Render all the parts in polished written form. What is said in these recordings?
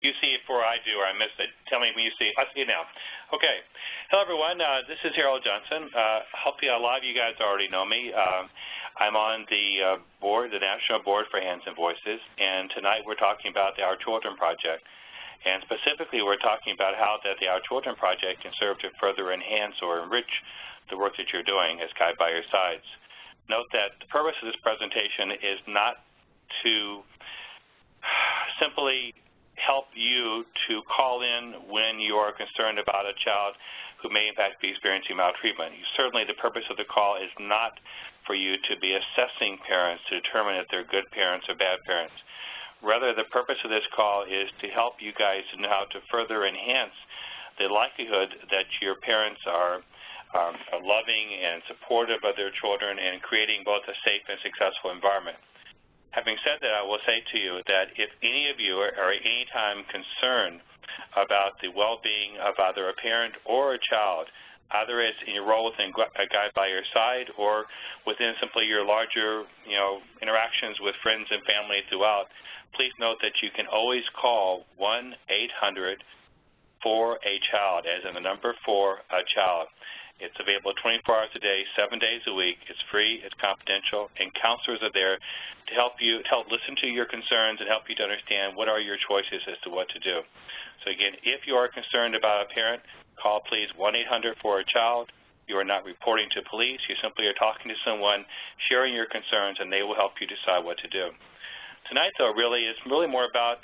you see it before I do, or I missed it. Tell me when you see it. I see it now. Okay. Hello, everyone. This is Harold Johnson. Hopefully, a lot of you guys already know me. I'm on the board, the National Board for Hands and Voices, and tonight we're talking about the Our Children Project. And specifically, we're talking about how that the Our Children Project can serve to further enhance or enrich the work that you're doing as Guide by Your Sides. Note that the purpose of this presentation is not to simply help you to call in when you are concerned about a child who may in fact be experiencing maltreatment. Certainly the purpose of the call is not for you to be assessing parents to determine if they're good parents or bad parents. Rather, the purpose of this call is to help you guys know how to further enhance the likelihood that your parents are loving and supportive of their children and creating both a safe and successful environment. Having said that, I will say to you that if any of you are at any time concerned about the well-being of either a parent or a child, either it's in your role within a Guide by Your Side or within simply your larger, interactions with friends and family throughout, please note that you can always call 1-800-4-A-CHILD, as in the number 4, a child. It's available 24 hours a day, 7 days a week. It's free, it's confidential, and counselors are there to help listen to your concerns and help you to understand what are your choices as to what to do. So again, if you are concerned about a parent, call please 1-800-4-A-CHILD. You are not reporting to police. You simply are talking to someone, sharing your concerns, and they will help you decide what to do. Tonight, though, it's really more about,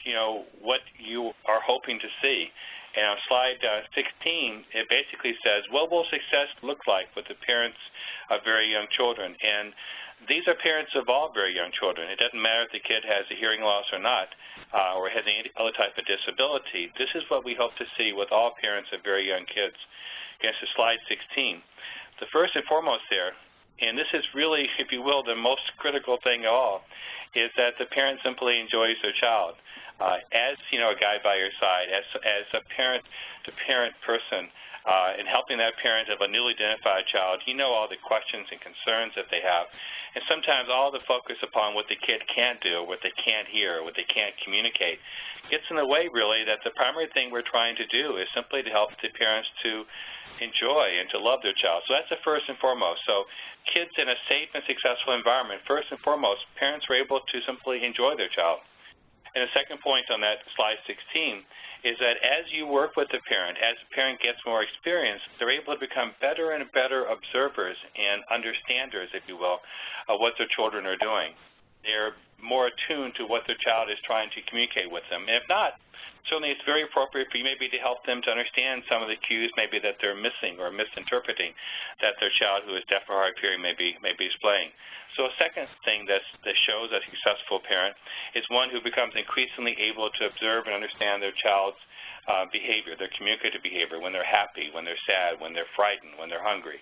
what you are hoping to see. And on slide 16, it basically says, what will success look like with the parents of very young children? And these are parents of all very young children. It doesn't matter if the kid has a hearing loss or not, or has any other type of disability. This is what we hope to see with all parents of very young kids. Again, this is slide 16. The first and foremost there, and this is really, if you will, the most critical thing of all, is that the parent simply enjoys their child. As a Guide by Your Side, as a parent-to-parent person, in helping that parent of a newly identified child, you know all the questions and concerns that they have. And sometimes all the focus upon what the kid can't do, what they can't hear, what they can't communicate, gets in the way, really, that the primary thing we're trying to do is simply to help the parents to enjoy and to love their child. So that's the first and foremost. So kids in a safe and successful environment, first and foremost, parents are able to simply enjoy their child. And the second point on that slide 16 is that as you work with the parent, as the parent gets more experience, they're able to become better and better observers and understanders, if you will, of what their children are doing. They're more attuned to what their child is trying to communicate with them. And if not, certainly it's very appropriate for you maybe to help them to understand some of the cues maybe that they're missing or misinterpreting that their child who is deaf or hard of hearing may be displaying. So a second thing that shows a successful parent is one who becomes increasingly able to observe and understand their child's behavior, their communicative behavior, when they're happy, when they're sad, when they're frightened, when they're hungry.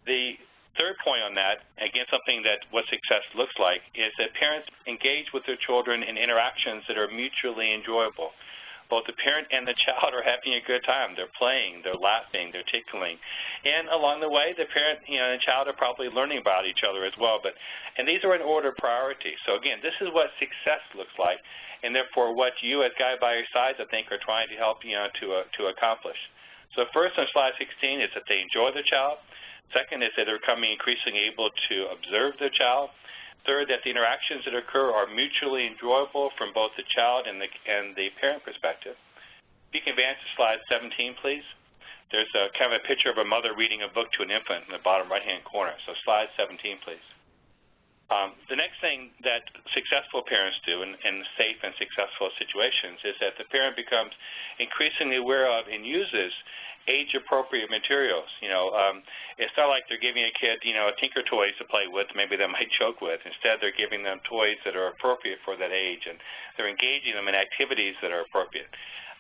The third point on that, again, something that what success looks like, is that parents engage with their children in interactions that are mutually enjoyable. Both the parent and the child are having a good time. They're playing, they're laughing, they're tickling. And along the way, the parent and the child are probably learning about each other as well. And these are in order of priority. So again, this is what success looks like, and therefore what you as Guide by Your Sides, I think, are trying to help to accomplish. So first on slide 16 is that they enjoy their child. Second is that they're becoming increasingly able to observe their child. Third, that the interactions that occur are mutually enjoyable from both the child and the parent perspective. If you can advance to slide 17, please. There's a kind of a picture of a mother reading a book to an infant in the bottom right-hand corner. So slide 17, please. The next thing that successful parents do in safe and successful situations is that the parent becomes increasingly aware of and uses age-appropriate materials. It's not like they're giving a kid, a tinker toys to play with, maybe they might choke with. Instead, they're giving them toys that are appropriate for that age, and they're engaging them in activities that are appropriate.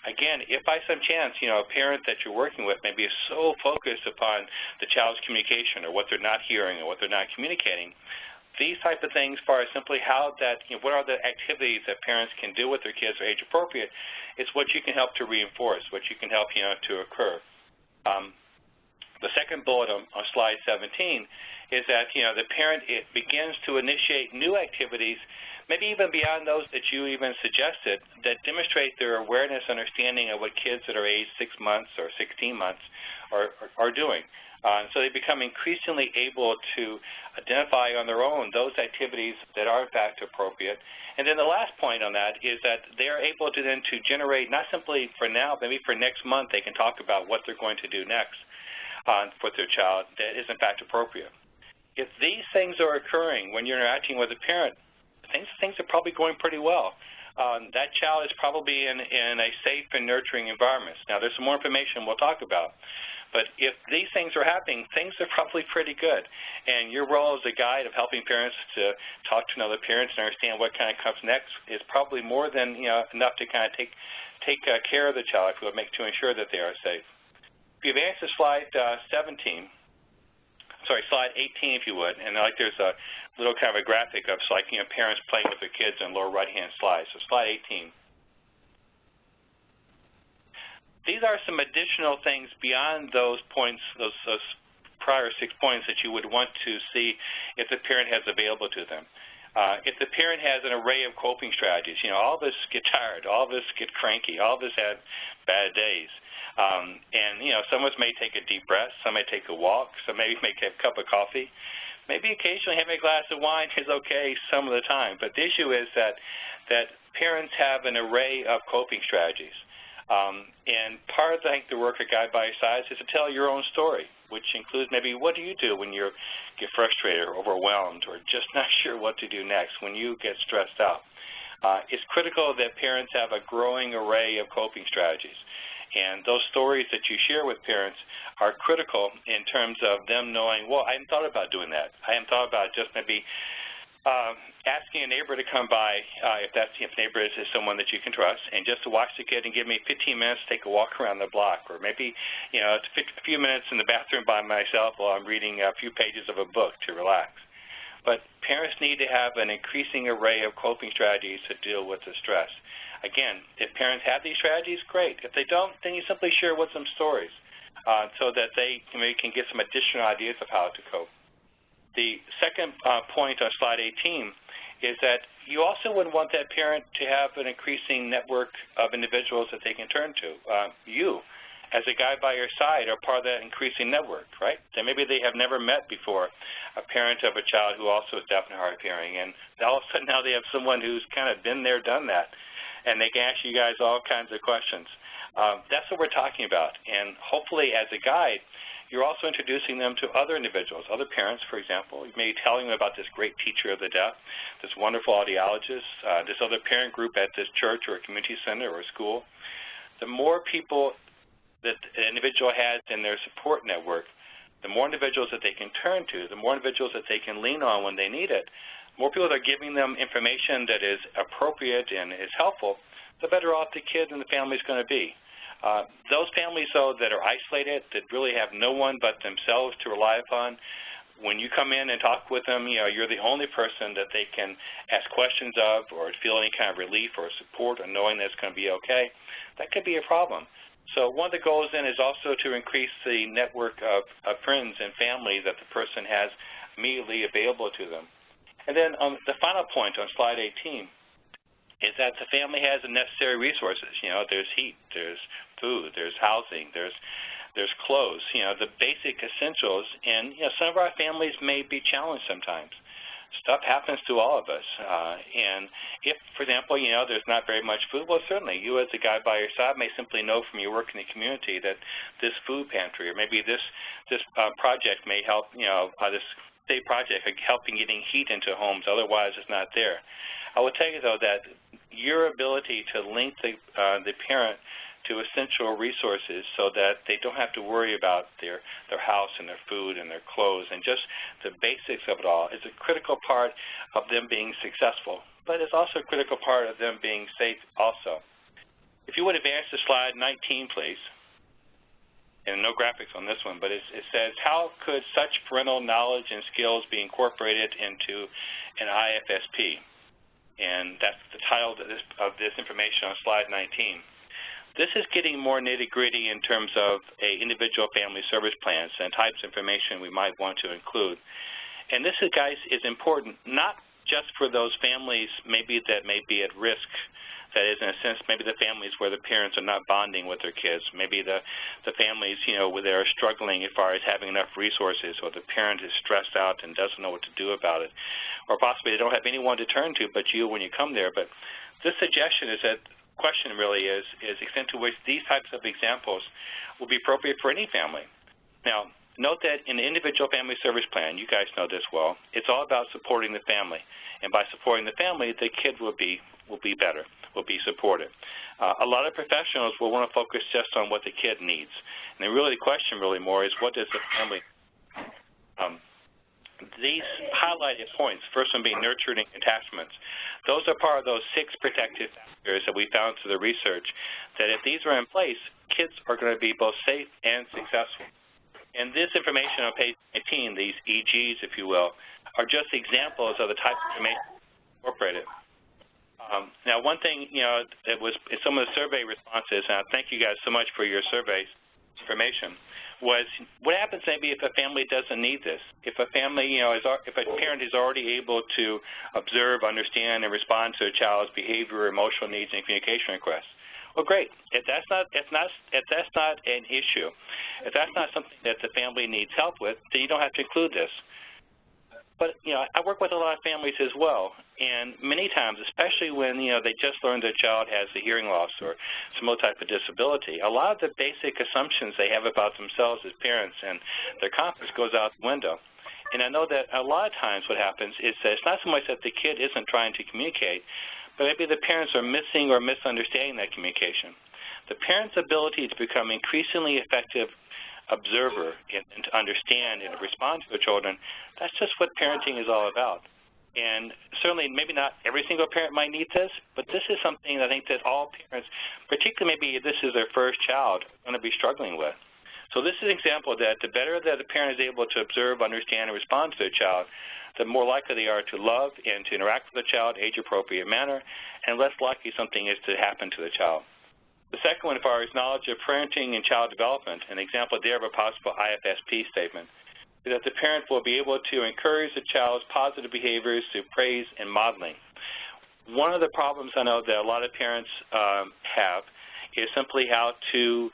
Again, if by some chance, a parent that you're working with maybe is so focused upon the child's communication or what they're not hearing or what they're not communicating, these type of things, as far as simply how that, what are the activities that parents can do with their kids are age appropriate, is what you can help to reinforce, what you can help to occur. The second bullet on slide 17 is that, the parent begins to initiate new activities, maybe even beyond those that you even suggested, that demonstrate their awareness, understanding of what kids that are aged 6 months or 16 months are doing. So they become increasingly able to identify on their own those activities that are in fact appropriate. And then the last point on that is that they're able to then to generate, not simply for now, maybe for next month, they can talk about what they're going to do next with their child that is in fact appropriate. If these things are occurring when you're interacting with a parent, things are probably going pretty well. That child is probably in a safe and nurturing environment. Now, there's some more information we'll talk about. But if these things are happening, things are probably pretty good. And your role as a guide of helping parents to talk to other parents and understand what kind of comes next is probably more than enough to kind of take care of the child, if you would, to ensure that they are safe. If you advance to slide 18, if you would, and there's a little kind of a graphic of parents playing with their kids on the lower right-hand slide. So slide 18. These are some additional things beyond those points, those prior 6 points that you would want to see if the parent has available to them. If the parent has an array of coping strategies, all of us get tired, all of us get cranky, all of us have bad days. And some of us may take a deep breath, some may take a walk, some may make a cup of coffee. Maybe occasionally having a glass of wine is okay some of the time, but the issue is that parents have an array of coping strategies. And part of, the work of Guide by Your Side is to tell your own story, which includes maybe what do you do when you get frustrated or overwhelmed or just not sure what to do next, when you get stressed out. It's critical that parents have a growing array of coping strategies. And those stories that you share with parents are critical in terms of them knowing, well, I hadn't thought about doing that. I hadn't thought about just maybe asking a neighbor to come by, if neighbor is someone that you can trust, and just to watch the kid and give me 15 minutes to take a walk around the block, or maybe a few minutes in the bathroom by myself while I'm reading a few pages of a book to relax. But parents need to have an increasing array of coping strategies to deal with the stress. Again, if parents have these strategies, great. If they don't, then you simply share with them stories so that they can get some additional ideas of how to cope. The second point on slide 18 is that you also would want that parent to have an increasing network of individuals that they can turn to. You, as a guide by your side, are part of that increasing network, right? Then maybe they have never met before a parent of a child who also is deaf and hard of hearing, and all of a sudden now they have someone who's kind of been there, done that, and they can ask you guys all kinds of questions. That's what we're talking about, and hopefully as a guide, you're also introducing them to other individuals, other parents, for example. You may be telling them about this great teacher of the deaf, this wonderful audiologist, this other parent group at this church or a community center or a school. The more people that an individual has in their support network, the more individuals that they can turn to, the more individuals that they can lean on when they need it, more people that are giving them information that is appropriate and is helpful, the better off the kid and the family is going to be. Those families, though, that are isolated, that really have no one but themselves to rely upon, when you come in and talk with them, you're the only person that they can ask questions of or feel any kind of relief or support or knowing that it's going to be okay, that could be a problem. So one of the goals then is also to increase the network of friends and family that the person has immediately available to them. And then the final point on slide 18 is that the family has the necessary resources. There's heat, there's food, there's housing, there's clothes, the basic essentials. And, some of our families may be challenged sometimes. Stuff happens to all of us. And if, for example, there's not very much food, well, certainly you as a guide by your side may simply know from your work in the community that this food pantry or maybe this project may help, this state project helping getting heat into homes, otherwise it's not there. I will tell you, though, that your ability to link the parent to essential resources so that they don't have to worry about their house and their food and their clothes and just the basics of it all is a critical part of them being successful, but it's also a critical part of them being safe also. If you would advance to slide 19, please. And no graphics on this one, but it says, how could such parental knowledge and skills be incorporated into an IFSP? And that's the title of this information on slide 19. This is getting more nitty-gritty in terms of individual family service plans and types of information we might want to include. And this, guys, is important not just for those families maybe that may be at risk. That is, in a sense, maybe the families where the parents are not bonding with their kids. Maybe the families, where they're struggling as far as having enough resources, or the parent is stressed out and doesn't know what to do about it. Or possibly they don't have anyone to turn to but you when you come there. But this suggestion is that question really is the extent to which these types of examples will be appropriate for any family. Now, note that in the individual family service plan, you guys know this well, it's all about supporting the family. And by supporting the family, the kid will be better, will be supported. A lot of professionals will want to focus just on what the kid needs. And then really the question really more is, what does the family these highlighted points, first one being nurturing attachments, those are part of those 6 protective factors that we found through the research, that if these are in place, kids are going to be both safe and successful. And this information on page 19, these EGs, if you will, are just examples of the type of information incorporated. Now, one thing, it was in some of the survey responses, and I thank you guys so much for your survey information, was what happens maybe if a family doesn't need this? If a family, if a parent is already able to observe, understand, and respond to a child's behavior, emotional needs, and communication requests. Well, great. If that's not an issue, if that's not something that the family needs help with, then you don't have to include this. But, I work with a lot of families as well, and many times, especially when, they just learned their child has a hearing loss or some other type of disability, a lot of the basic assumptions they have about themselves as parents and their confidence goes out the window. And I know that a lot of times what happens is that it's not so much that the kid isn't trying to communicate, but maybe the parents are missing or misunderstanding that communication. The parent's ability to become increasingly effective observer and to understand and to respond to their children, that's just what parenting is all about. And certainly maybe not every single parent might need this, but this is something I think that all parents, particularly maybe if this is their first child, are going to be struggling with. So this is an example that the better that the parent is able to observe, understand, and respond to their child, the more likely they are to love and to interact with the child in an age-appropriate manner, and less likely something is to happen to the child. The second one, as far as knowledge of parenting and child development, an example there of a possible IFSP statement, is that the parent will be able to encourage the child's positive behaviors through praise and modeling. One of the problems I know that a lot of parents have is simply how to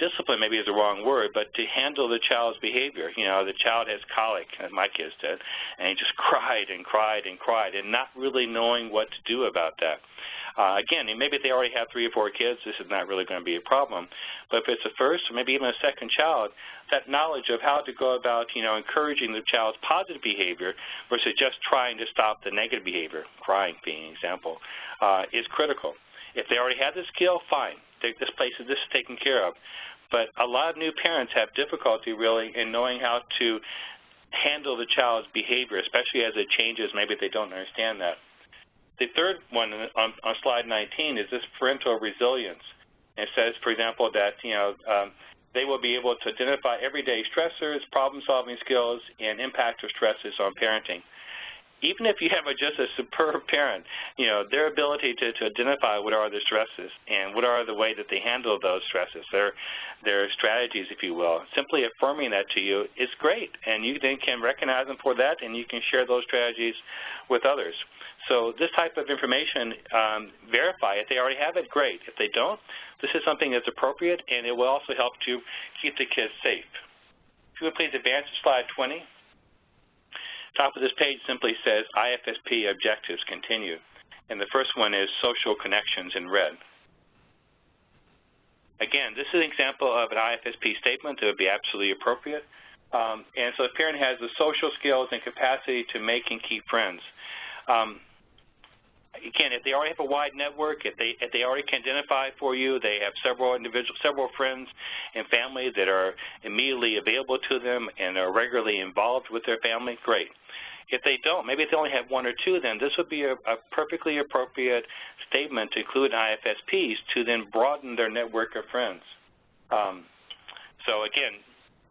discipline, maybe is the wrong word, but to handle the child's behavior. The child has colic, as my kids did, and he just cried and cried and cried, and not really knowing what to do about that. Again, maybe if they already have 3 or 4 kids, this is not really going to be a problem. But if it's a first or maybe even a second child, that knowledge of how to go about, encouraging the child's positive behavior versus just trying to stop the negative behavior, crying being an example, is critical. If they already have the skill, fine. This is taken care of. But a lot of new parents have difficulty really in knowing how to handle the child's behavior, especially as it changes. Maybe they don't understand that. The third one on slide 19 is this parental resilience. It says, for example, that they will be able to identify everyday stressors, problem-solving skills, and impact of stresses on parenting. Even if you have just a superb parent, their ability to identify what are the stresses and what are the way that they handle those stresses, their strategies, if you will, simply affirming that to you is great. And you then can recognize them for that, and you can share those strategies with others. So this type of information, verify if they already have it, great. If they don't, this is something that's appropriate, and it will also help to keep the kids safe. If you would please advance to slide 20. Top of this page simply says IFSP objectives continue, and the first one is social connections in red. Again, this is an example of an IFSP statement that would be absolutely appropriate. And so the parent has the social skills and capacity to make and keep friends. Again, if they already have a wide network, if they already can identify for you, they have several friends and family that are immediately available to them and are regularly involved with their family, great. If they don't, maybe if they only have 1 or 2, then this would be a perfectly appropriate statement to include IFSPs to then broaden their network of friends. So again,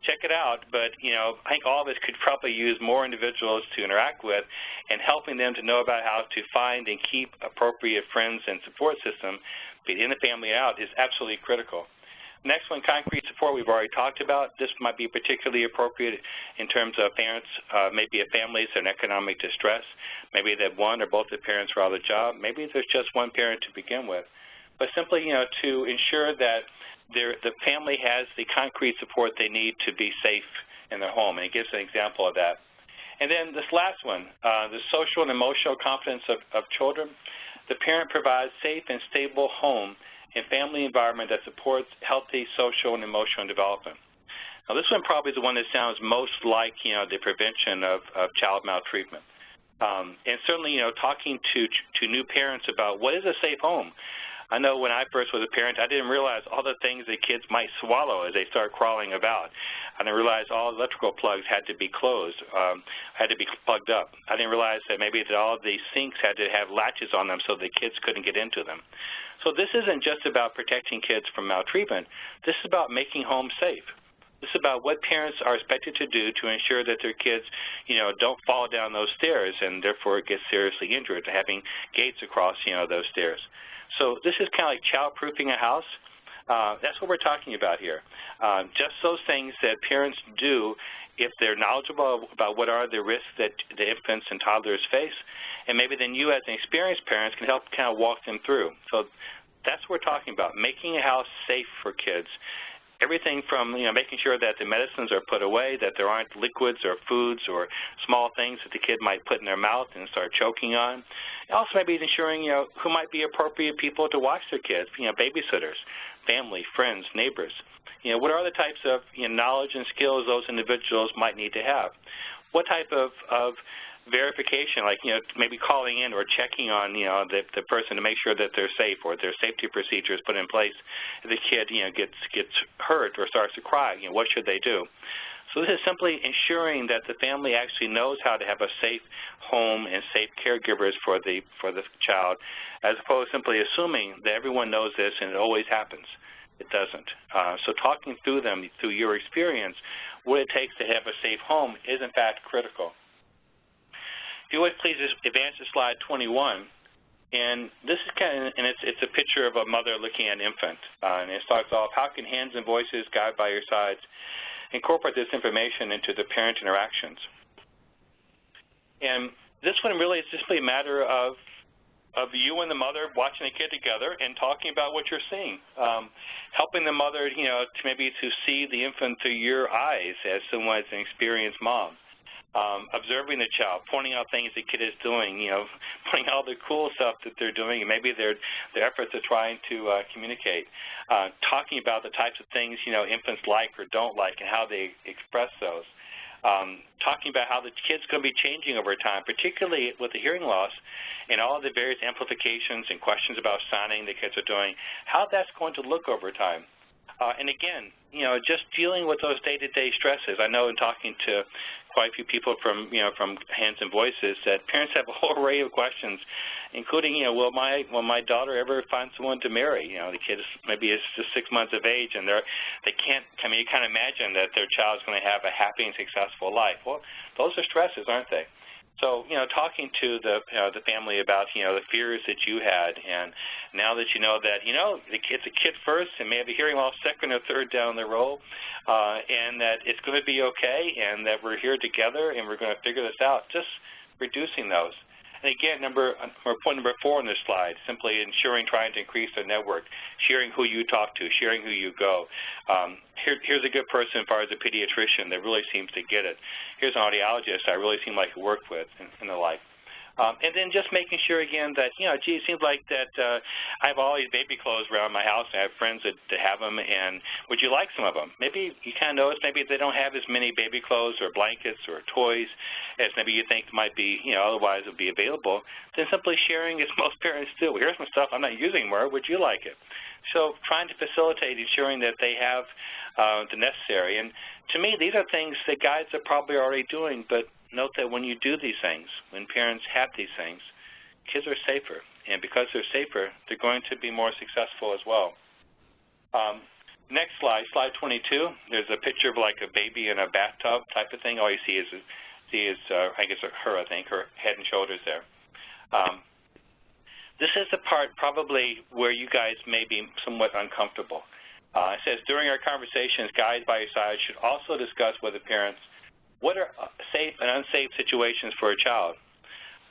check it out, but I think all of us could probably use more individuals to interact with and helping them to know about how to find and keep appropriate friends and support system in the family out is absolutely critical. Next one, concrete support, we've already talked about. This might be particularly appropriate in terms of parents, maybe a family is in economic distress. Maybe that one or both the parents are out of the job. Maybe there's just one parent to begin with. But simply, to ensure that the family has the concrete support they need to be safe in their home, and it gives an example of that. And then this last one, the social and emotional confidence of children. The parent provides safe and stable home and family environment that supports healthy social and emotional development. Now, this one probably is the one that sounds most like, the prevention of child maltreatment. And certainly, talking to new parents about what is a safe home. I know when I first was a parent, I didn't realize all the things that kids might swallow as they start crawling about. I didn't realize all electrical plugs had to be closed, had to be plugged up. I didn't realize that maybe that all of the sinks had to have latches on them so the kids couldn't get into them. So this isn't just about protecting kids from maltreatment. This is about making home safe. This is about what parents are expected to do to ensure that their kids, don't fall down those stairs and therefore get seriously injured, having gates across, those stairs. So this is kind of like child-proofing a house. That's what we're talking about here. Just those things that parents do if they're knowledgeable about what are the risks that the infants and toddlers face, and maybe then you as an experienced parents can help kind of walk them through. So that's what we're talking about, making a house safe for kids. Everything from, making sure that the medicines are put away, that there aren't liquids or foods or small things that the kid might put in their mouth and start choking on. And also maybe ensuring, who might be appropriate people to watch their kids, babysitters, family, friends, neighbors. What are the types of knowledge and skills those individuals might need to have? What type of verification, like, maybe calling in or checking on, the person to make sure that they're safe, or their safety procedures put in place if the kid, gets hurt or starts to cry, what should they do? So this is simply ensuring that the family actually knows how to have a safe home and safe caregivers for the child, as opposed to simply assuming that everyone knows this and it always happens. It doesn't. So talking through them, through your experience, what it takes to have a safe home is in fact critical. If you would please just advance to slide 21. And this is it's a picture of a mother looking at an infant. And it starts off, how can hands and voices guided by your sides incorporate this information into the parent interactions? And this one really is simply a matter of you and the mother watching the kid together and talking about what you're seeing. Helping the mother, to see the infant through your eyes as someone as an experienced mom. Observing the child, pointing out things the kid is doing, pointing out all the cool stuff that they're doing, and maybe their efforts of trying to communicate. Talking about the types of things, infants like or don't like and how they express those. Talking about how the kid's going to be changing over time, particularly with the hearing loss and all of the various amplifications and questions about signing the kids are doing, how that's going to look over time. And again, just dealing with those day-to-day stresses. I know in talking to quite a few people from Hands and Voices that parents have a whole array of questions, including, will my daughter ever find someone to marry? The kid maybe is just 6 months of age, and they can't. You can't imagine that their child's going to have a happy and successful life. Well, those are stresses, aren't they? So, talking to the family about, the fears that you had, and now that you know that, it's a kid first and may have a hearing loss second or third down the road, and that it's going to be okay, and that we're here together and we're going to figure this out, just reducing those. And again, point number 4 on this slide, simply trying to increase the network, sharing who you talk to, sharing who you go. Here's a good person as far as a pediatrician that really seems to get it. Here's an audiologist I really seem like to work with, and the like. And then just making sure, again, that, it seems like that I have all these baby clothes around my house, and I have friends that have them, and would you like some of them? Maybe you kind of notice maybe they don't have as many baby clothes or blankets or toys as maybe you think might be, otherwise would be available. Then simply sharing, as most parents do. Here's some stuff I'm not using more. Would you like it? So trying to facilitate ensuring that they have the necessary. And to me, these are things that guides are probably already doing, but note that when you do these things, when parents have these things, kids are safer. And because they're safer, they're going to be more successful as well. Next slide, slide 22. There's a picture of like a baby in a bathtub type of thing. All you see is I guess her, her head and shoulders there. This is the part probably where you guys may be somewhat uncomfortable. It says, during our conversations, guides by your side should also discuss with the parents what are safe and unsafe situations for a child.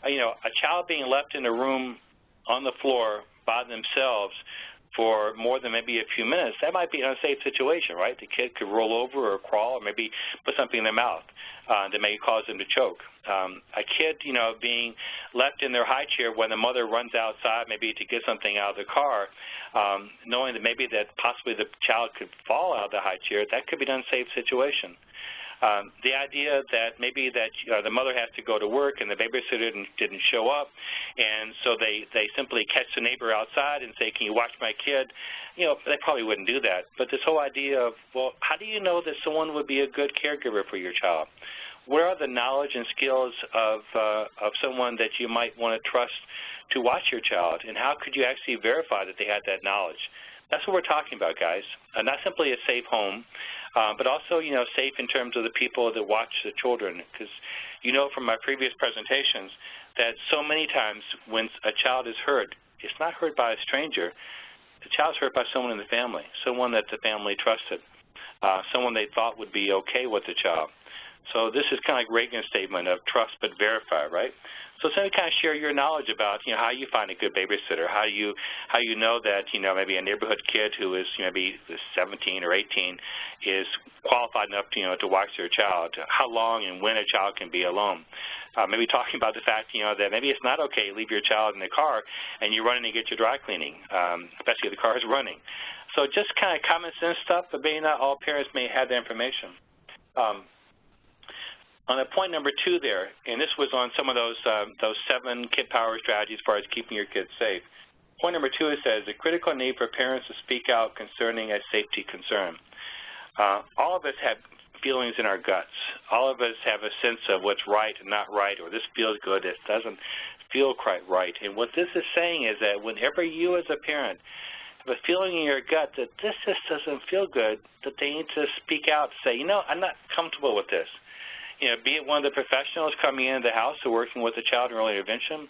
A child being left in a room on the floor by themselves for more than maybe a few minutes, that might be an unsafe situation, right? The kid could roll over or crawl or maybe put something in their mouth that may cause them to choke. A kid, being left in their high chair when the mother runs outside maybe to get something out of the car, knowing that maybe that possibly the child could fall out of the high chair, that could be an unsafe situation. The idea that maybe that the mother has to go to work and the babysitter didn't show up, and so they simply catch the neighbor outside and say, can you watch my kid? They probably wouldn't do that. But this whole idea of, well, how do you know that someone would be a good caregiver for your child? What are the knowledge and skills of someone that you might want to trust to watch your child, and how could you actually verify that they had that knowledge? That's what we're talking about, guys. Not simply a safe home, but also, safe in terms of the people that watch the children. Because from my previous presentations that so many times when a child is hurt, it's not hurt by a stranger. The child's hurt by someone in the family, someone that the family trusted, someone they thought would be okay with the child. So this is kind of like Reagan's statement of trust but verify, right? So kind of share your knowledge about, how you find a good babysitter, how you know that, maybe a neighborhood kid who is, maybe 17 or 18 is qualified enough, to watch their child, how long and when a child can be alone. Maybe talking about the fact, that maybe it's not okay to leave your child in the car and you run in and get your dry cleaning, especially if the car is running. So just kind of common sense stuff, but maybe not all parents may have the information. On point number 2 there, and this was on some of those 7 kid power strategies as far as keeping your kids safe. Point number 2, it says, the critical need for parents to speak out concerning a safety concern. All of us have feelings in our guts. All of us have a sense of what's right and not right, or this feels good, this doesn't feel quite right. And what this is saying is that whenever you as a parent have a feeling in your gut that this just doesn't feel good, that they need to speak out and say, I'm not comfortable with this. Be it one of the professionals coming into the house or working with a child in early intervention,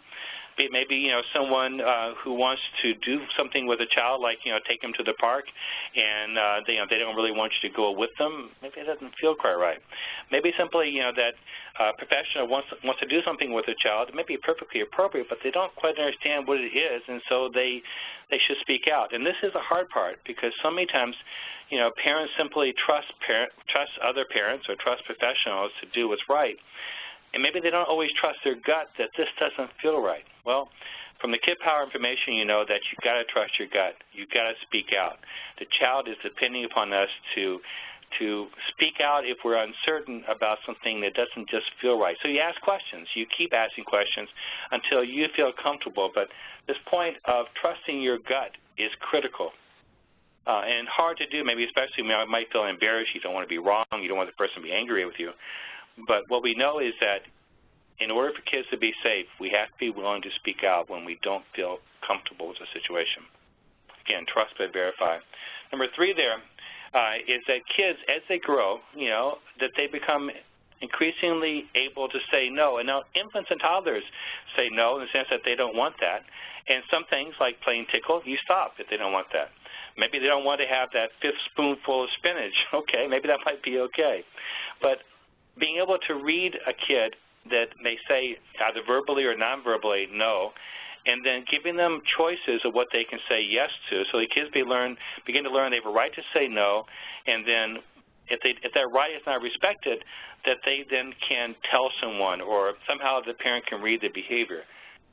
be it maybe, someone who wants to do something with a child, like, take them to the park, and they don't really want you to go with them. Maybe it doesn't feel quite right. Maybe simply, that a professional wants to do something with a child. It may be perfectly appropriate, but they don't quite understand what it is, and so they should speak out. And this is the hard part, because so many times, parents simply trust other parents or trust professionals to do what's right. And maybe they don't always trust their gut that this doesn't feel right. Well, from the Kid Power information, you know that you've got to trust your gut. You've got to speak out. The child is depending upon us to speak out if we're uncertain about something that doesn't just feel right. So you ask questions. You keep asking questions until you feel comfortable. But this point of trusting your gut is critical. And hard to do, maybe especially when you might feel embarrassed, you don't want to be wrong, you don't want the person to be angry with you. But what we know is that in order for kids to be safe, we have to be willing to speak out when we don't feel comfortable with the situation. Again, trust but verify. Number 3 there is that kids, as they grow, that they become increasingly able to say no. And now infants and toddlers say no in the sense that they don't want that. And some things like playing tickle, you stop if they don't want that. Maybe they don't want to have that 5th spoonful of spinach. Okay, maybe that might be okay. But being able to read a kid that may say either verbally or non-verbally no, and then giving them choices of what they can say yes to, so the kids begin to learn they have a right to say no, and then if that right is not respected, that they then can tell someone, or somehow the parent can read the behavior.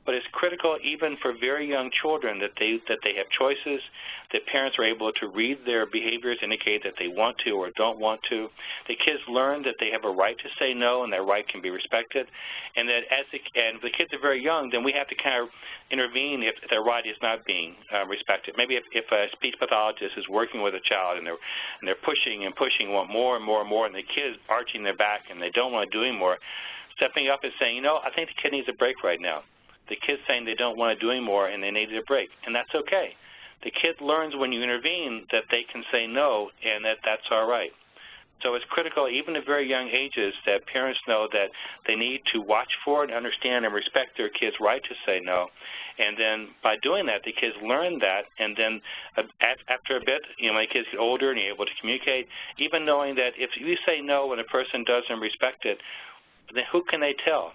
But it's critical even for very young children that they have choices, that parents are able to read their behaviors, indicate that they want to or don't want to. The kids learn that they have a right to say no and that right can be respected. And that if the kids are very young, then we have to kind of intervene if their right is not being respected. Maybe if a speech pathologist is working with a child and they're pushing and pushing, want more and more and more, and the kid's arching their back and they don't want to do anymore, stepping up and saying, I think the kid needs a break right now. The kid's saying they don't want to do anymore and they need a break, and that's okay. The kid learns when you intervene that they can say no and that's all right. So it's critical, even at very young ages, that parents know that they need to watch for and understand and respect their kids' right to say no. And then by doing that, the kids learn that, and then after a bit, when the kids get older and you're able to communicate, even knowing that if you say no and a person doesn't respect it, then who can they tell?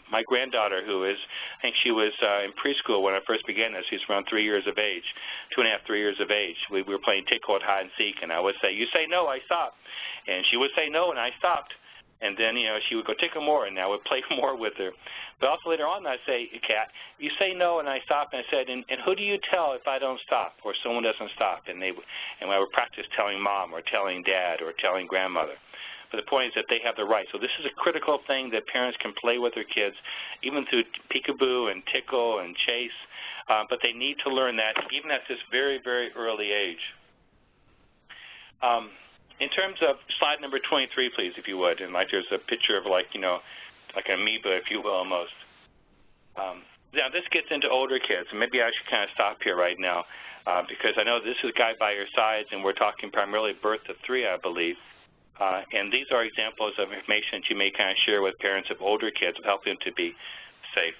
My granddaughter, I think she was in preschool when I first began this. She was around 3 years of age, 2.5, 3 years of age. We were playing tickle and hide and seek, and I would say, "You say no, I stop." And she would say no, and I stopped. And then, she would go tickle more, and I would play more with her. But also later on, I'd say, "Kat, you say no, and I stop." And I said, and who do you tell if I don't stop or someone doesn't stop? And I would practice telling mom or telling dad or telling grandmother. But the point is that they have the right. So this is a critical thing that parents can play with their kids, even through peekaboo and tickle and chase. But they need to learn that even at this very, very early age. In terms of slide number 23, please, if you would. And there's a picture of like an amoeba, if you will, almost. Now this gets into older kids, and maybe I should kind of stop here right now because I know this is Guide by Your Sides, and we're talking primarily birth to 3, I believe. And these are examples of information that you may kind of share with parents of older kids to help them to be safe.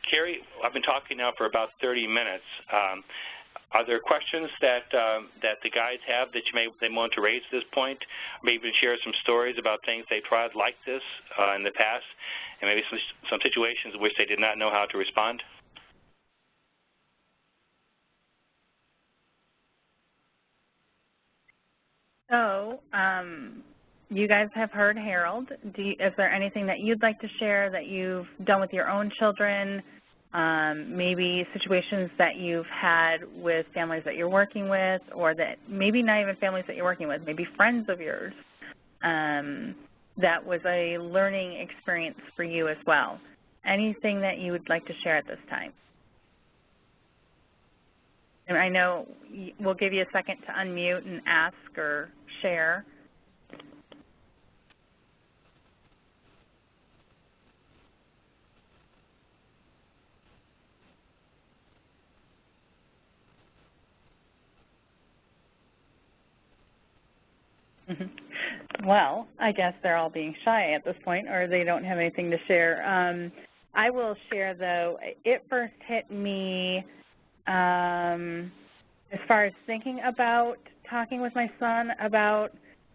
Carrie, I've been talking now for about 30 minutes. Are there questions that the guides have that they want to raise at this point? Maybe even share some stories about things they tried like this in the past, and maybe some situations in which they did not know how to respond? So, you guys have heard Harold. Is there anything that you'd like to share that you've done with your own children, maybe situations that you've had with families that you're working with, or that maybe not even families that you're working with, maybe friends of yours, that was a learning experience for you as well? Anything that you would like to share at this time? And I know we'll give you a second to unmute and ask or share. Well, I guess they're all being shy at this point, or they don't have anything to share. I will share, though. It first hit me as far as thinking about talking with my son about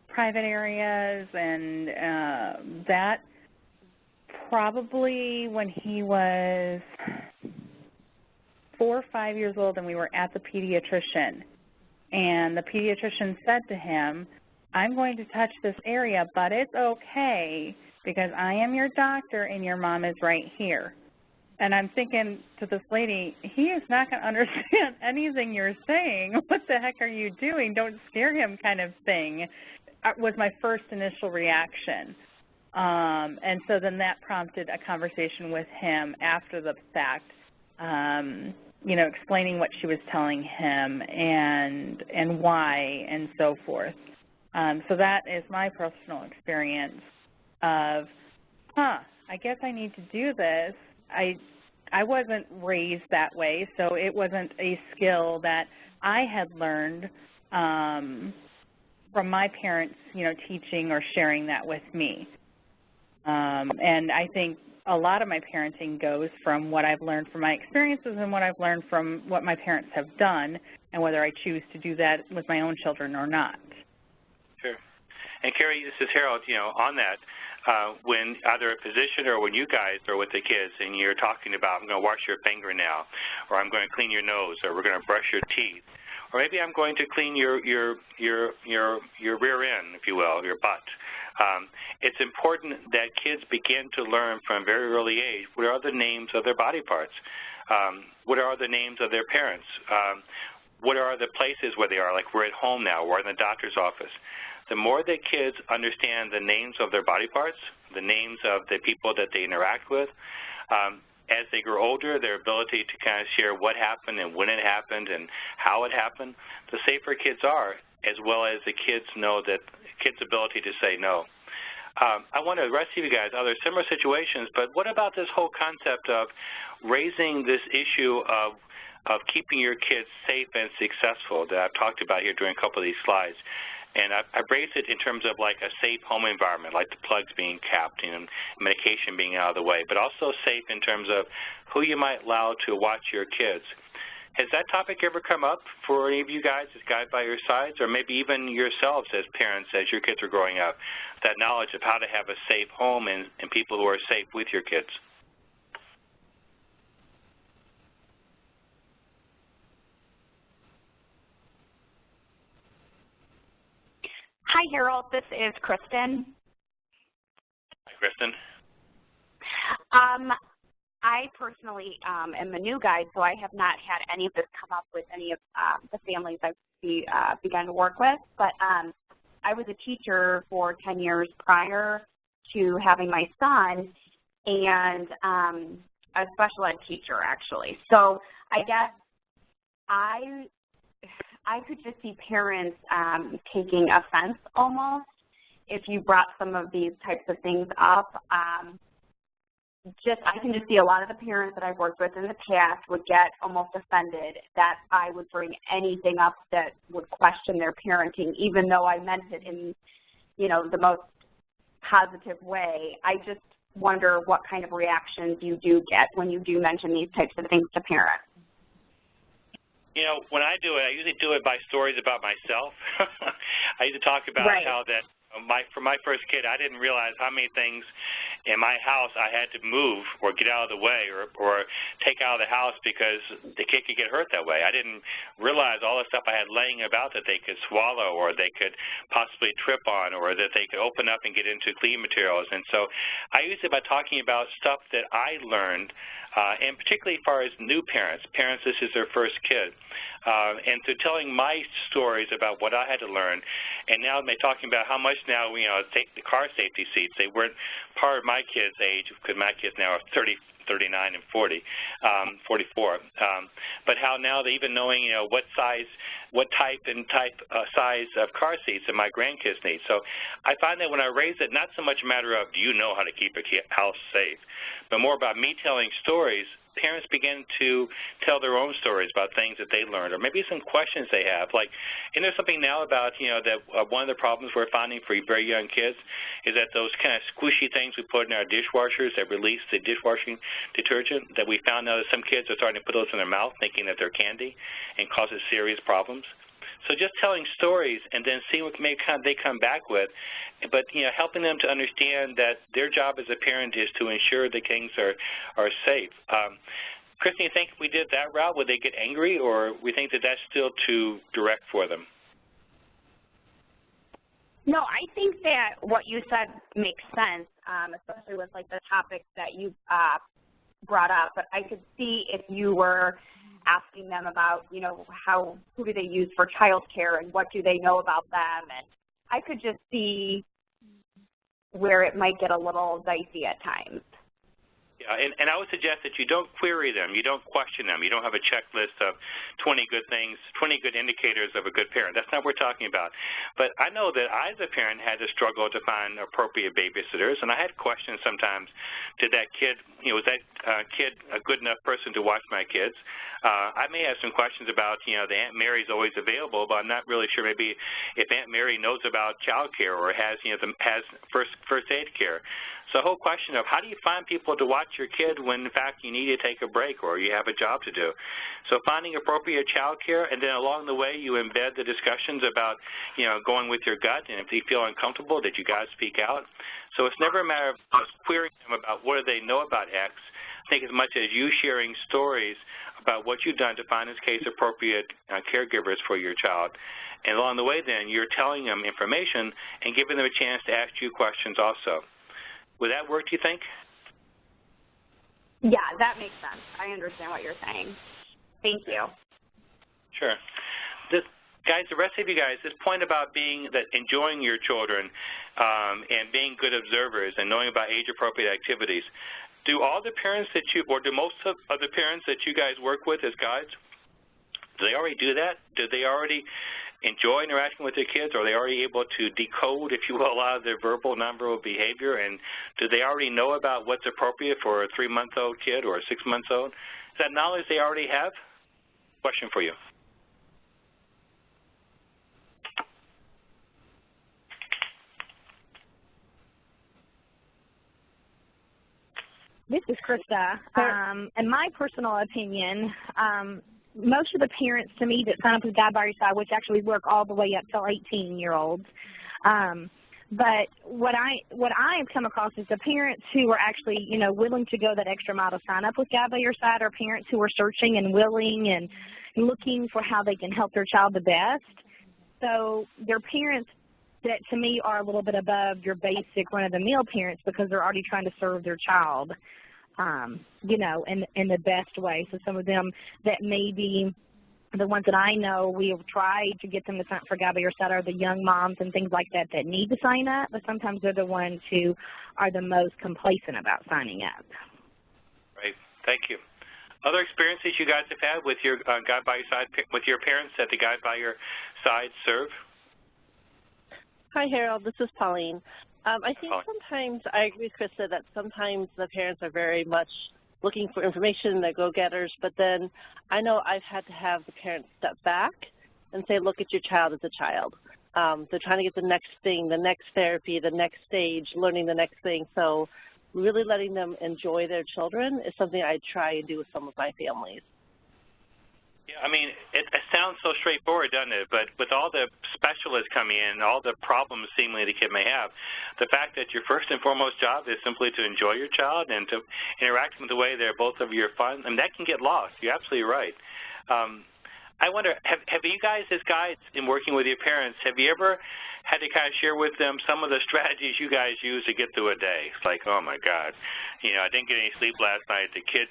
private areas and that probably when he was 4 or 5 years old, and we were at the pediatrician. And the pediatrician said to him, "I'm going to touch this area, but it's okay because I am your doctor and your mom is right here." And I'm thinking to this lady, he is not going to understand anything you're saying. What the heck are you doing? Don't scare him, kind of thing, was my first initial reaction. And so then that prompted a conversation with him after the fact, explaining what she was telling him and why and so forth. So that is my personal experience of, I guess I need to do this. I wasn't raised that way, so it wasn't a skill that I had learned from my parents, teaching or sharing that with me. And I think a lot of my parenting goes from what I've learned from my experiences and what I've learned from what my parents have done, and whether I choose to do that with my own children or not. Sure. And Carrie, this is Harold, on that. When either a physician or when you guys are with the kids and you're talking about, "I'm going to wash your finger now," or "I'm going to clean your nose," or "We're going to brush your teeth," or maybe "I'm going to clean your rear end," if you will, your butt. It's important that kids begin to learn from a very early age what are the names of their body parts, what are the names of their parents, what are the places where they are, like we're at home now, we're in the doctor's office. The more that kids understand the names of their body parts, the names of the people that they interact with, as they grow older, their ability to kind of share what happened and when it happened and how it happened, the safer kids are, as well as the kids know that kids' ability to say no. I want to rest of you guys, are there similar situations, but what about this whole concept of raising this issue of keeping your kids safe and successful that I've talked about here during a couple of these slides? And I raised it in terms of like a safe home environment, like the plugs being capped and medication being out of the way, but also safe in terms of who you might allow to watch your kids. Has that topic ever come up for any of you guys as guide by your sides, or maybe even yourselves as parents as your kids are growing up, that knowledge of how to have a safe home and people who are safe with your kids? Hi, Harold. This is Kristen. Hi, Kristen. I personally am a new guide, so I have not had any of this come up with any of the families I've begun to work with. But I was a teacher for 10 years prior to having my son, and a special ed teacher, actually. So I guess I could just see parents taking offense almost if you brought some of these types of things up. I can just see a lot of the parents that I've worked with in the past would get almost offended that I would bring anything up that would question their parenting, even though I meant it in, the most positive way. I just wonder what kind of reactions you do get when you do mention these types of things to parents. When I do it, I usually do it by stories about myself. I used to talk about how that for my first kid, I didn't realize how many things in my house I had to move or get out of the way or take out of the house because the kid could get hurt that way. I didn't realize all the stuff I had laying about that they could swallow or they could possibly trip on or that they could open up and get into clean materials. And so I use it by talking about stuff that I learned, and particularly as far as new parents, this is their first kid. And so telling my stories about what I had to learn, and now they're talking about how much now, the car safety seats, they weren't part of my kids' age, because my kids now are 30, 39, and 44. But how now they even knowing, what type size of car seats that my grandkids need. So I find that when I raise it, not so much a matter of do you know how to keep a house safe, but more about me telling stories. Parents begin to tell their own stories about things that they learned or maybe some questions they have. And there's something now about, that one of the problems we're finding for very young kids is that those kind of squishy things we put in our dishwashers that release the dishwashing detergent, that we found out that some kids are starting to put those in their mouth thinking that they're candy and causes serious problems. So just telling stories and then seeing what they come back with, but helping them to understand that their job as a parent is to ensure that things are safe. Kristen, you think if we did that route, would they get angry, or we think that that's still too direct for them? No, I think that what you said makes sense, especially with the topics that you brought up. But I could see if you were asking them about, who do they use for child care and what do they know about them. And I could just see where it might get a little dicey at times. Yeah, and I would suggest that you don't query them, you don't question them, you don't have a checklist of 20 good things, 20 good indicators of a good parent. That's not what we're talking about. But I know that I, as a parent, had to struggle to find appropriate babysitters, and I had questions sometimes. Did that kid, was that kid a good enough person to watch my kids? I may have some questions about, the Aunt Mary's always available, but I'm not really sure maybe if Aunt Mary knows about child care or has, has first aid care. So the whole question of how do you find people to watch your kid when, in fact, you need to take a break or you have a job to do. So finding appropriate child care, and then along the way you embed the discussions about, going with your gut, and if you feel uncomfortable, that you guys speak out. So it's never a matter of querying them about what do they know about X. I think as much as you sharing stories about what you've done to find, in this case, appropriate caregivers for your child. And along the way, then, you're telling them information and giving them a chance to ask you questions also. Would that work, do you think? Yeah, that makes sense. I understand what you're saying. Thank you. Sure. Guys, the rest of you guys, this point about enjoying your children and being good observers and knowing about age-appropriate activities, do all the parents that or do most of the parents that you guys work with as guides, do they already do that? Do they already enjoy interacting with their kids? Are they already able to decode, if you will, a lot of their verbal, nonverbal behavior? And do they already know about what's appropriate for a 3-month-old kid or a 6-month-old? Is that knowledge they already have? Question for you. This is Krista. In my personal opinion, most of the parents to me that sign up with Guide by Your Side, which actually work all the way up till 18-year-olds, but what I have come across is the parents who are actually, you know, willing to go that extra mile to sign up with Guide by Your Side are parents who are searching and willing and looking for how they can help their child the best. So they're parents that to me are a little bit above your basic run-of-the-mill parents because they're already trying to serve their child, you know, in the best way. So some of them that may be the ones that I know we have tried to get them to sign up for Guide by Your Side are the young moms and things like that that need to sign up, but sometimes they're the ones who are the most complacent about signing up. Right. Thank you. Other experiences you guys have had with your Guide by Your Side, with your parents that the Guide by Your Side serve? Hi, Harold. This is Colleen. I think sometimes, I agree with Krista, that sometimes the parents are very much looking for information, they're go-getters, but then I know I've had to have the parents step back and say, look at your child as a child. They're trying to get the next thing, the next therapy, the next stage, learning the next thing. So really letting them enjoy their children is something I try and do with some of my families. Yeah, I mean, it sounds so straightforward, doesn't it? But with all the specialists coming in, all the problems seemingly the kid may have, the fact that your first and foremost job is simply to enjoy your child and to interact with the way they're both of your fun, I mean, that can get lost. You're absolutely right. I wonder, have you guys as guides in working with your parents, have you ever had to kind of share with them some of the strategies you guys use to get through a day? It's like, oh my God, you know, I didn't get any sleep last night. The kid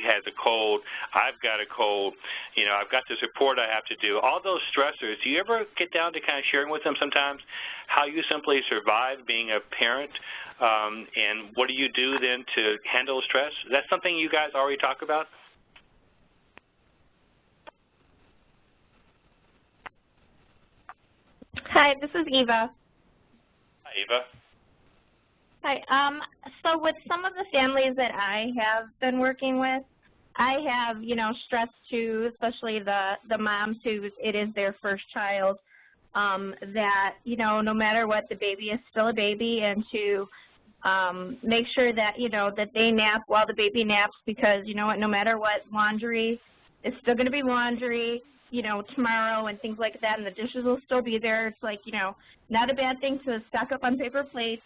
has a cold. I've got a cold. You know, I've got this report I have to do. All those stressors. Do you ever get down to kind of sharing with them sometimes how you simply survive being a parent, and what do you do then to handle stress? Is that something you guys already talk about? Hi, this is Eva. Hi, Eva. Hi. So with some of the families that I have been working with, I have, you know, stress to, especially the moms who it is their first child, that, you know, no matter what, the baby is still a baby, and to make sure that, you know, that they nap while the baby naps, because, you know what, no matter what, laundry is still going to be laundry, you know, tomorrow and things like that, and the dishes will still be there. It's like, you know, not a bad thing to stock up on paper plates,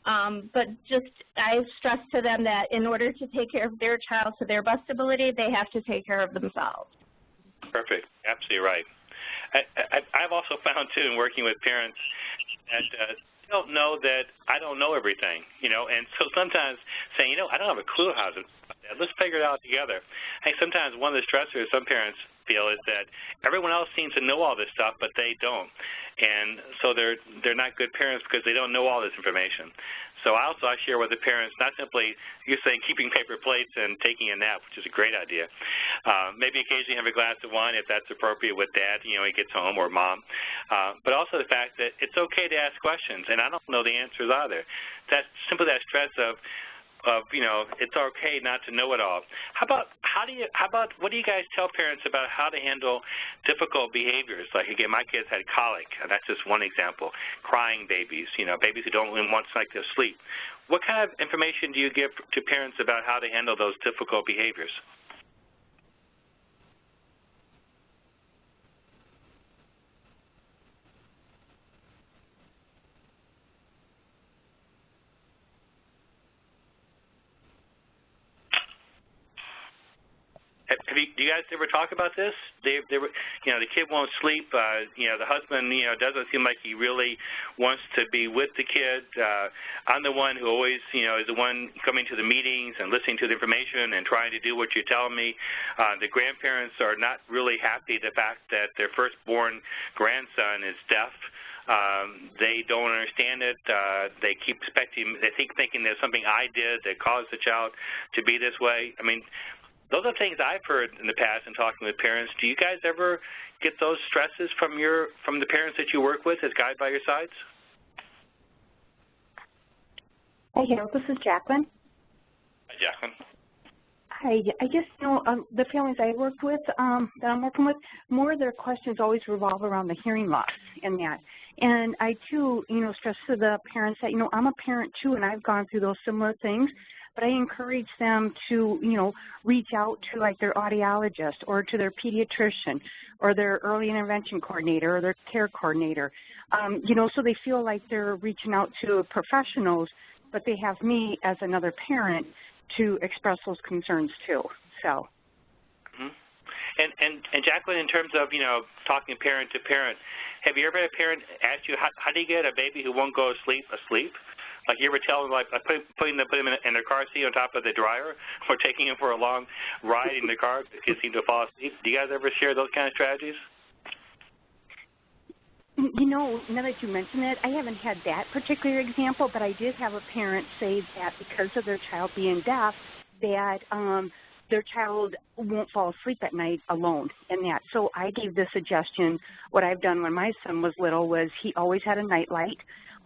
but just I stress to them that in order to take care of their child to their best ability, they have to take care of themselves. Perfect. Absolutely right. I've also found, too, in working with parents that they don't know that I don't know everything, you know, and so sometimes saying, you know, I don't have a clue how to, let's figure it out together. I think sometimes one of the stressors some parents feel is that everyone else seems to know all this stuff, but they don't. And so they're not good parents because they don't know all this information. So I share with the parents, not simply, you're saying keeping paper plates and taking a nap, which is a great idea. Maybe occasionally have a glass of wine if that's appropriate with dad, you know, he gets home, or mom. But also the fact that it's okay to ask questions, and I don't know the answers either. That's simply that stress of you know, it's okay not to know it all. How about what do you guys tell parents about how to handle difficult behaviors? Like, again, my kids had colic, and that's just one example. Crying babies, you know, babies who don't even want to sleep. What kind of information do you give to parents about how to handle those difficult behaviors? Do you guys ever talk about this? You know, the kid won't sleep. You know, the husband, you know, doesn't seem like he really wants to be with the kid. I'm the one who always, you know, is the one coming to the meetings and listening to the information and trying to do what you're telling me. The grandparents are not really happy the fact that their firstborn grandson is deaf. They don't understand it. They keep thinking there's something I did that caused the child to be this way. I mean, those are things I've heard in the past in talking with parents. Do you guys ever get those stresses from the parents that you work with as Guide by Your Sides? Hi, Harold. This is Jacqueline. Hi, Jacqueline. Hi. I just know the families I work with, that I'm working with, more of their questions always revolve around the hearing loss and that. And I, too, you know, stress to the parents that, you know, I'm a parent, too, and I've gone through those similar things. but I encourage them to, you know, reach out to like their audiologist or to their pediatrician or their early intervention coordinator or their care coordinator, you know, so they feel like they're reaching out to professionals, but they have me as another parent to express those concerns too, so. And Jacqueline, in terms of, you know, talking parent to parent, have you ever had a parent ask you, how do you get a baby who won't go asleep? Like you ever tell them, like, putting them in their car seat on top of the dryer or taking them for a long ride in the car because they seem to fall asleep? Do you guys ever share those kind of strategies? You know, now that you mention it, I haven't had that particular example, but I did have a parent say that because of their child being deaf, that their child won't fall asleep at night alone and that. So I gave the suggestion, what I've done when my son was little was he always had a nightlight,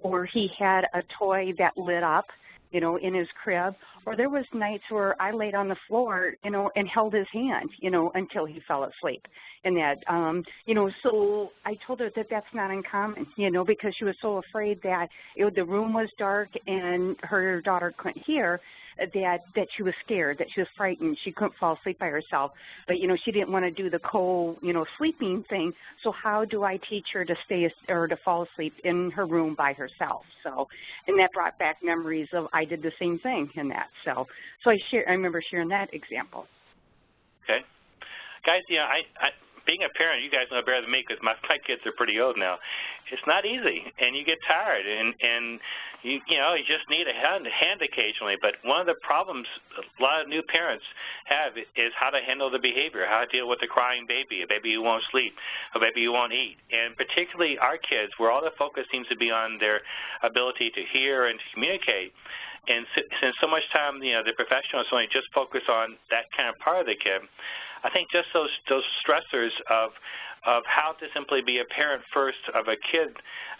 or he had a toy that lit up, you know, in his crib, or there was nights where I laid on the floor, you know, and held his hand, you know, until he fell asleep. And that, you know, so I told her that that's not uncommon, you know, because she was so afraid that the room was dark and her daughter couldn't hear, that she was scared, that she was frightened, she couldn't fall asleep by herself. But, you know, she didn't want to do the sleeping thing. So how do I teach her to to fall asleep in her room by herself? So, and that brought back memories of I did the same thing in that. So I remember sharing that example. Okay. Guys, you know, being a parent, you guys know better than me because my kids are pretty old now. It's not easy, and you get tired, and you just need a hand occasionally. But one of the problems a lot of new parents have is how to handle the behavior, how to deal with a crying baby, a baby who won't sleep, a baby who won't eat. And particularly our kids, where all the focus seems to be on their ability to hear and to communicate. And since so much time, you know, the professionals only just focus on that kind of part of the kid, I think just those stressors of how to simply be a parent first of a kid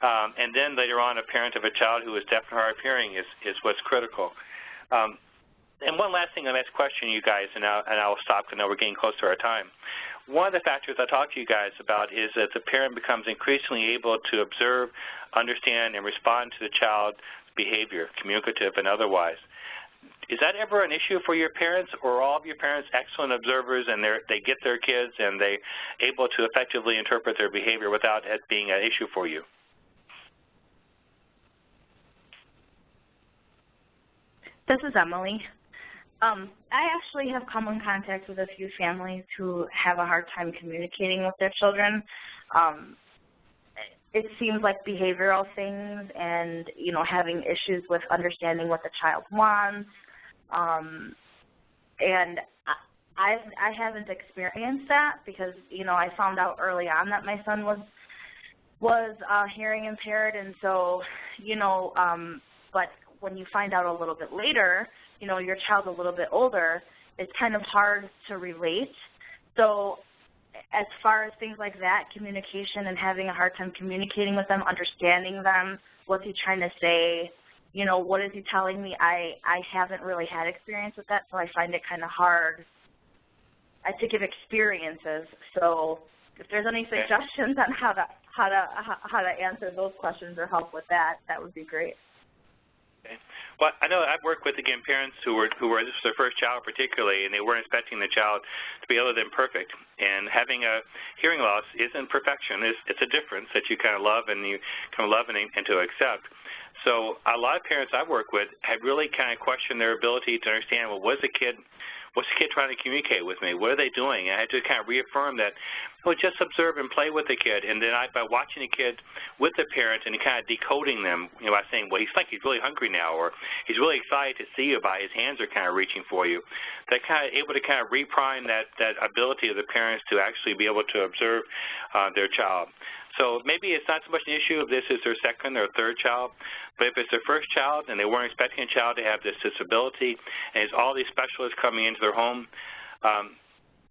and then later on a parent of a child who is deaf and hard of hearing is what's critical. And one last thing, the next question, you guys, and I'll stop because I know we're getting close to our time. One of the factors I talk to you guys about is that the parent becomes increasingly able to observe, understand, and respond to the child's behavior, communicative and otherwise. Is that ever an issue for your parents, or are all of your parents excellent observers and they get their kids and they're able to effectively interpret their behavior without it being an issue for you? This is Emily. I actually have come in contact with a few families who have a hard time communicating with their children. It seems like behavioral things and, you know, having issues with understanding what the child wants. And I haven't experienced that because, you know, I found out early on that my son was hearing impaired, and so, you know, but when you find out a little bit later, you know, your child's a little bit older, it's kind of hard to relate. So as far as things like that, communication and having a hard time communicating with them, understanding them, what's he trying to say, you know, what is he telling me, I haven't really had experience with that, so I find it kind of hard, I think, of experiences. So if there's any suggestions on how to answer those questions or help with that, that would be great. Okay. Well, I know I've worked with, again, parents who were this was their first child particularly, and they weren't expecting the child to be other than perfect. And having a hearing loss isn't perfection. It's a difference that you kind of love and you kind of love and to accept. So a lot of parents I work with have really kind of questioned their ability to understand, well, what's the kid trying to communicate with me? What are they doing? And I had to kind of reaffirm that, well, just observe and play with the kid. And then by watching the kid with the parent and kind of decoding them, you know, by saying, well, he's really hungry now, or he's really excited to see you by his hands are kind of reaching for you. They're kind of able to kind of reprime that ability of the parents to actually be able to observe their child. So maybe it's not so much an issue if this is their second or third child, but if it's their first child and they weren't expecting a child to have this disability, and it's all these specialists coming into their home,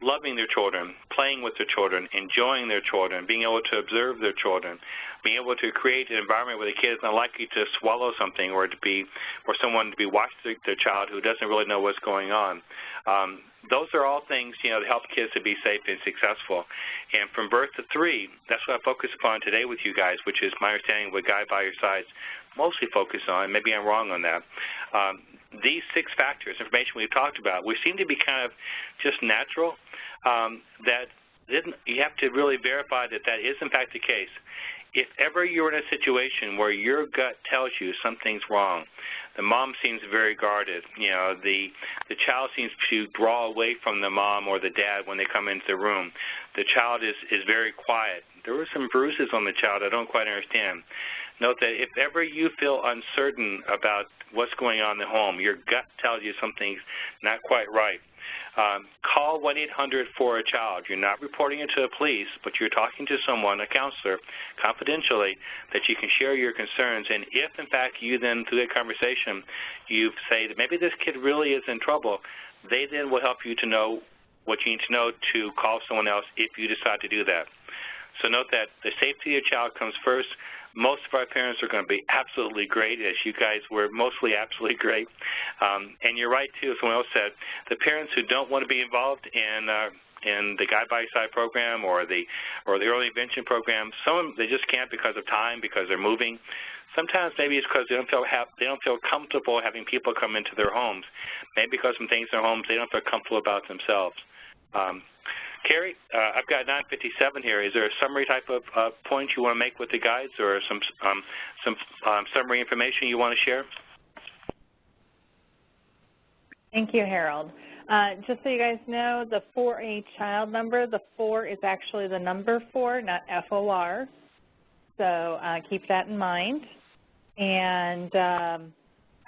loving their children, playing with their children, enjoying their children, being able to observe their children, being able to create an environment where the kid is not likely to swallow something or someone to be watching their child who doesn't really know what's going on. those are all things, you know, to help kids to be safe and successful. And from birth to 3, that's what I focus upon today with you guys, which is my understanding what Guide by Your Side's mostly focus on. Maybe I'm wrong on that. These 6 factors, information we've talked about, we seem to be kind of just natural, that you have to really verify that that is, in fact, the case. If ever you're in a situation where your gut tells you something's wrong, the mom seems very guarded, you know, the child seems to draw away from the mom or the dad when they come into the room, the child is very quiet, there were some bruises on the child I don't quite understand. Note that if ever you feel uncertain about what's going on in the home, your gut tells you something's not quite right, call 1-800-4-A-CHILD. You're not reporting it to the police, but you're talking to someone, a counselor, confidentially, that you can share your concerns. And if, in fact, you then, through that conversation, you say that maybe this kid really is in trouble, they then will help you to know what you need to know to call someone else if you decide to do that. So note that the safety of your child comes first. Most of our parents are going to be absolutely great, as you guys were mostly absolutely great. And you're right, too, as someone else said, the parents who don't want to be involved in the Guide by Your Side program or the early intervention program, some of them, they just can't because of time, because they're moving. Sometimes maybe it's because they don't feel comfortable having people come into their homes. Maybe because some things in their homes they don't feel comfortable about themselves. Carrie, I've got 9:57 here. Is there a summary type of point you want to make with the guides, or some summary information you want to share? Thank you, Harold. Just so you guys know, the 4A child number, the 4 is actually the number 4, not FOR. So keep that in mind. And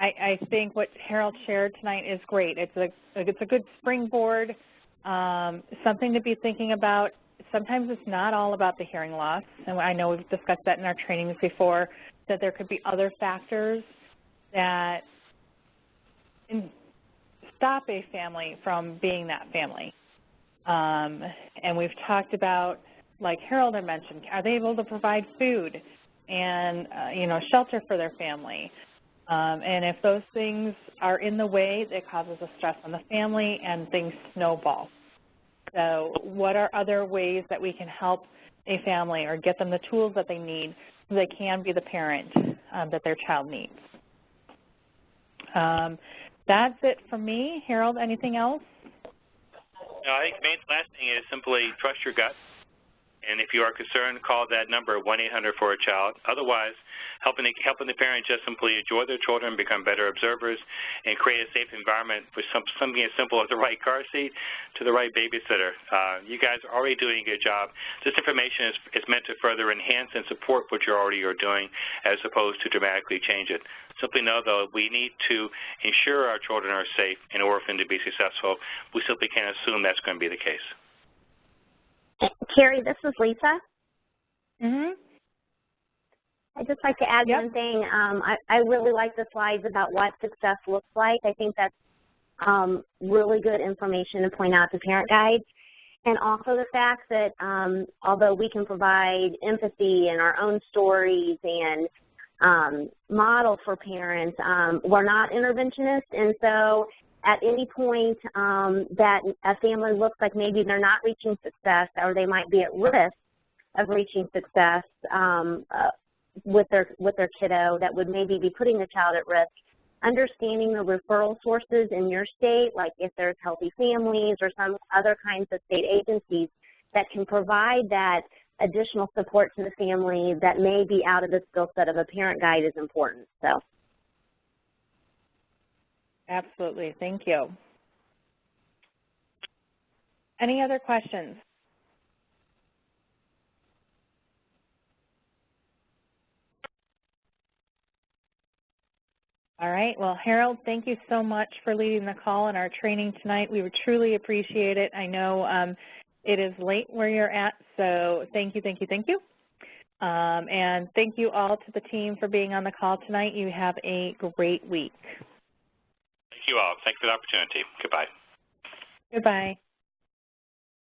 I think what Harold shared tonight is great. It's a good springboard. Something to be thinking about. Sometimes it's not all about the hearing loss, and I know we've discussed that in our trainings before, that there could be other factors that stop a family from being that family. And we've talked about, like Harold had mentioned, are they able to provide food and shelter for their family? And if those things are in the way, it causes a stress on the family and things snowball. So what are other ways that we can help a family or get them the tools that they need so they can be the parent that their child needs? That's it from me. Harold, anything else? No, I think the main last thing is simply trust your gut. And if you are concerned, call that number, 1-800-4-A-CHILD. Otherwise, helping the parent just simply enjoy their children, become better observers, and create a safe environment for something as simple as the right car seat to the right babysitter. You guys are already doing a good job. This information is meant to further enhance and support what you already are doing as opposed to dramatically change it. Simply know, though, we need to ensure our children are safe in order for them to be successful. We simply can't assume that's going to be the case. Carrie, this is Lisa. Mm-hmm. I'd just like to add one thing. I really like the slides about what success looks like. I think that's really good information to point out to parent guides. And also the fact that although we can provide empathy in our own stories and model for parents, we're not interventionists. And so at any point that a family looks like maybe they're not reaching success or they might be at risk of reaching success with their kiddo that would maybe be putting the child at risk, understanding the referral sources in your state, like if there's Healthy Families or some other kinds of state agencies that can provide that additional support to the family that may be out of the skill set of a parent guide is important. So. Absolutely. Thank you. Any other questions? All right. Well, Harold, thank you so much for leading the call in our training tonight. We would truly appreciate it. I know it is late where you're at, so thank you, thank you, thank you. And thank you all to the team for being on the call tonight. You have a great week. Thank you all. Thanks for the opportunity. Goodbye. Goodbye.